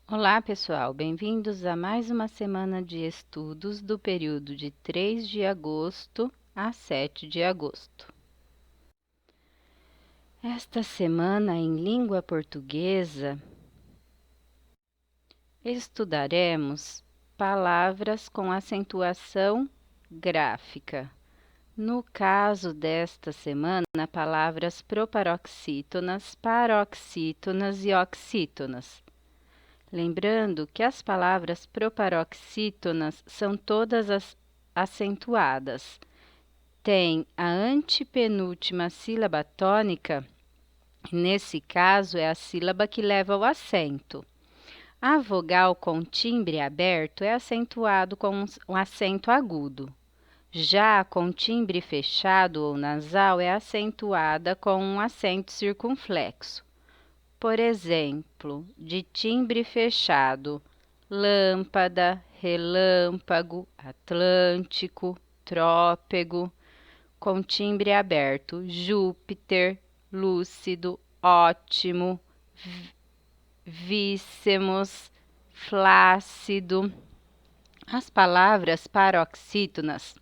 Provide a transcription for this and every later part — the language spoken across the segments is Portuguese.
Olá, pessoal! Bem-vindos a mais uma semana de estudos do período de 3 de agosto a 7 de agosto. Esta semana, em língua portuguesa, estudaremos palavras com acentuação gráfica. No caso desta semana, palavras proparoxítonas, paroxítonas e oxítonas. Lembrando que as palavras proparoxítonas são todas as acentuadas. Tem a antepenúltima sílaba tônica, nesse caso é a sílaba que leva o acento. A vogal com timbre aberto é acentuado com um acento agudo. Já a com timbre fechado ou nasal é acentuada com um acento circunflexo. Por exemplo, de timbre fechado, lâmpada, relâmpago, atlântico, trópego. Com timbre aberto, Júpiter, lúcido, ótimo, víssemos, flácido. As palavras paroxítonas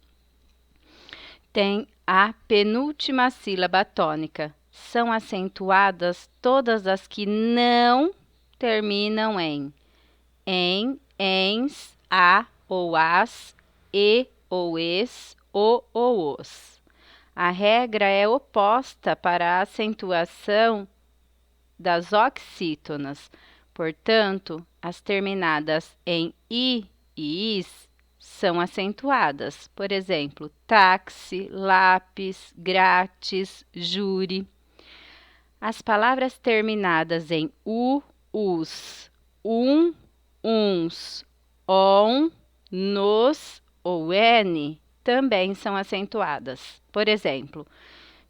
têm a penúltima sílaba tônica. São acentuadas todas as que não terminam em, ens, a ou as, e ou es, o ou os. A regra é oposta para a acentuação das oxítonas. Portanto, as terminadas em i e is são acentuadas. Por exemplo, táxi, lápis, grátis, júri. As palavras terminadas em u, us, uns, on, nos ou n também são acentuadas. Por exemplo,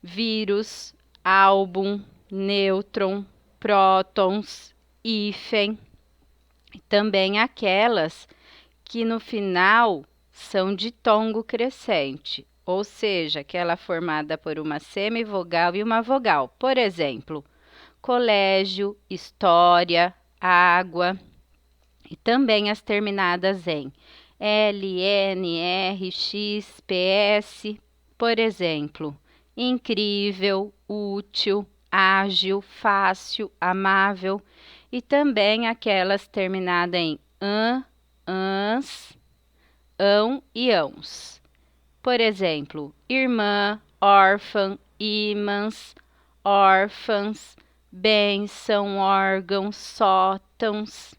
vírus, álbum, nêutron, prótons, hífen. Também aquelas que no final são de tongo crescente, ou seja, aquela formada por uma semivogal e uma vogal. Por exemplo, colégio, história, água. E também as terminadas em L, N, R, X, PS. Por exemplo, incrível, útil, ágil, fácil, amável. E também aquelas terminadas em ans, ão e ãos. Por exemplo, irmã, órfã, ímãs, órfãs, bênção, órgãos, sótãos.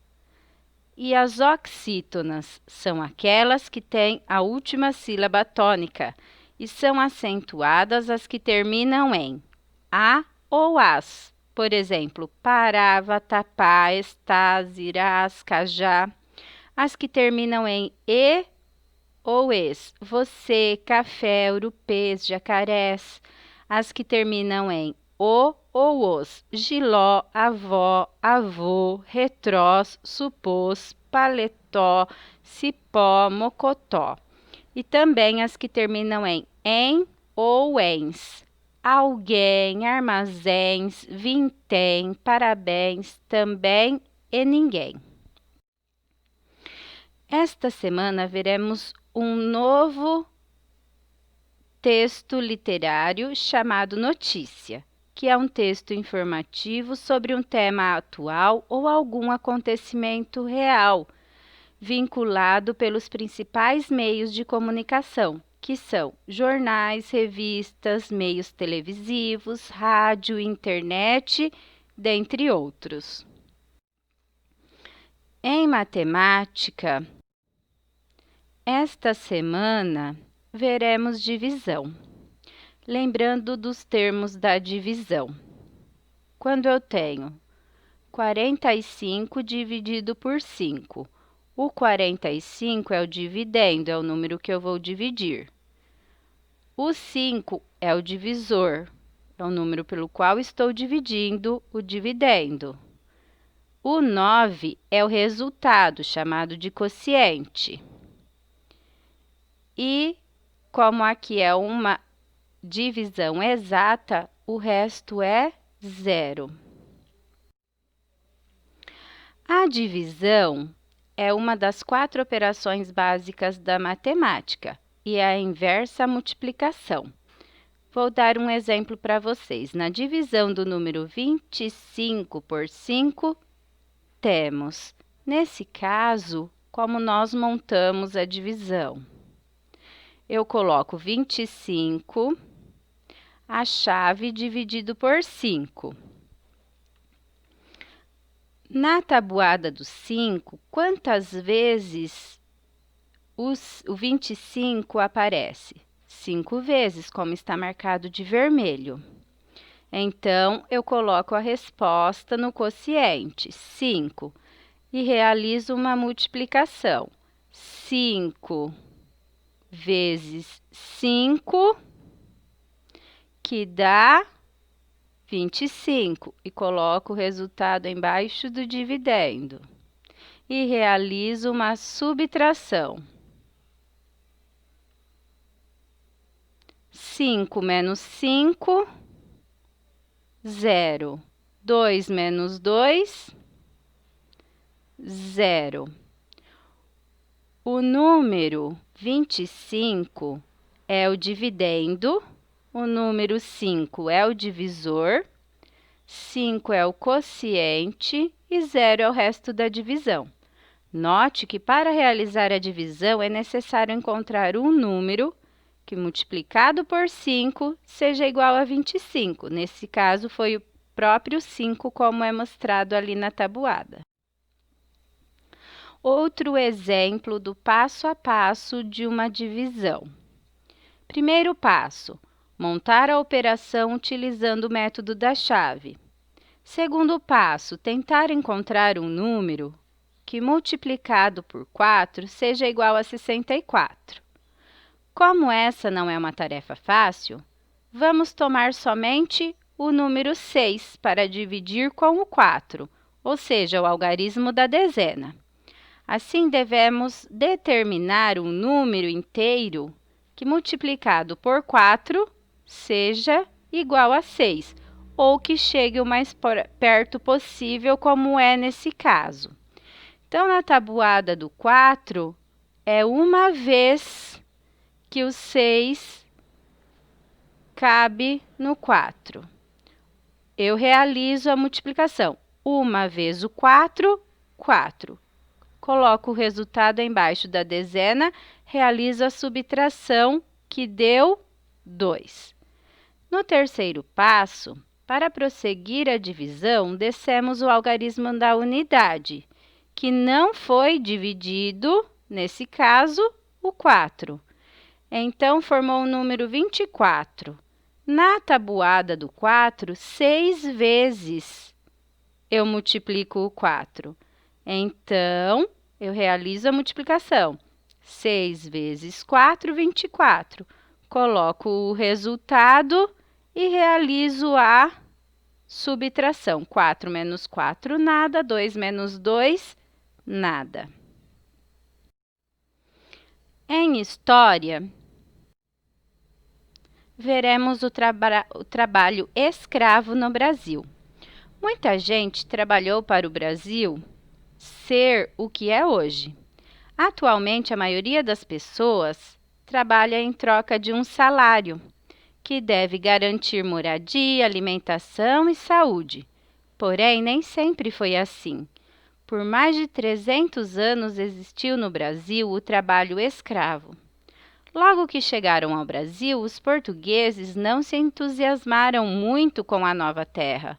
E as oxítonas são aquelas que têm a última sílaba tônica e são acentuadas as que terminam em a ou as. Por exemplo, parava, tapá, estás, irás, cajá. As que terminam em e ou es, você, café, urupês, jacarés. As que terminam em o ou os, giló, avó, avô, retrós, supôs, paletó, cipó, mocotó. E também as que terminam em ou ens, alguém, armazéns, vintém, parabéns, também e ninguém. Esta semana veremos um novo texto literário chamado Notícia, que é um texto informativo sobre um tema atual ou algum acontecimento real, vinculado pelos principais meios de comunicação, que são jornais, revistas, meios televisivos, rádio, internet, dentre outros. Em matemática, esta semana veremos divisão. Lembrando dos termos da divisão. Quando eu tenho 45 dividido por 5, o 45 é o dividendo, é o número que eu vou dividir. O 5 é o divisor, é o número pelo qual estou dividindo o dividendo. O 9 é o resultado, chamado de quociente. E, como aqui é uma divisão exata, o resto é zero. A divisão é uma das 4 operações básicas da matemática e é a inversa à multiplicação. Vou dar um exemplo para vocês. Na divisão do número 25 por 5, temos, nesse caso, como nós montamos a divisão. Eu coloco 25, a chave dividido por 5. Na tabuada do 5, quantas vezes o 25 aparece? 5 vezes, como está marcado de vermelho. Então, eu coloco a resposta no quociente, 5, e realizo uma multiplicação. 5 vezes 5, que dá 25, e coloco o resultado embaixo do dividendo. E realizo uma subtração. 5 menos 5, 0. 2 menos 2, 0. O número 25 é o dividendo, o número 5 é o divisor, 5 é o quociente e 0 é o resto da divisão. Note que para realizar a divisão é necessário encontrar um número que multiplicado por 5 seja igual a 25. Nesse caso, foi o próprio 5, como é mostrado ali na tabuada. Outro exemplo do passo a passo de uma divisão. Primeiro passo, montar a operação utilizando o método da chave. Segundo passo, tentar encontrar um número que multiplicado por 4 seja igual a 64. Como essa não é uma tarefa fácil, vamos tomar somente o número 6 para dividir com o 4, ou seja, o algarismo da dezena. Assim, devemos determinar um número inteiro que, multiplicado por 4, seja igual a 6, ou que chegue o mais perto possível, como é nesse caso. Então, na tabuada do 4, é uma vez que o 6 cabe no 4. Eu realizo a multiplicação. Uma vez o 4, 4. Coloco o resultado embaixo da dezena, realizo a subtração, que deu 2. No terceiro passo, para prosseguir a divisão, descemos o algarismo da unidade, que não foi dividido, nesse caso, o 4. Então, formou o número 24. Na tabuada do 4, 6 vezes eu multiplico o 4. Então, eu realizo a multiplicação. 6 vezes 4, 24. Coloco o resultado e realizo a subtração. 4 menos 4, nada. 2 menos 2, nada. Em história, veremos o trabalho escravo no Brasil. Muita gente trabalhou para o Brasil ser o que é hoje. Atualmente, a maioria das pessoas trabalha em troca de um salário, que deve garantir moradia, alimentação e saúde. Porém, nem sempre foi assim. Por mais de 300 anos existiu no Brasil o trabalho escravo. Logo que chegaram ao Brasil, os portugueses não se entusiasmaram muito com a nova terra.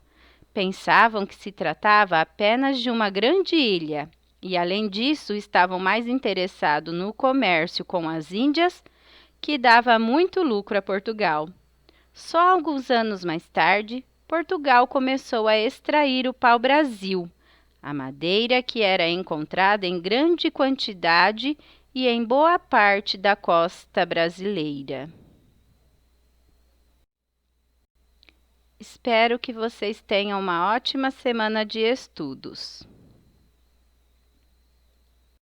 Pensavam que se tratava apenas de uma grande ilha e, além disso, estavam mais interessados no comércio com as Índias, que dava muito lucro a Portugal. Só alguns anos mais tarde, Portugal começou a extrair o pau-brasil, a madeira que era encontrada em grande quantidade e em boa parte da costa brasileira. Espero que vocês tenham uma ótima semana de estudos.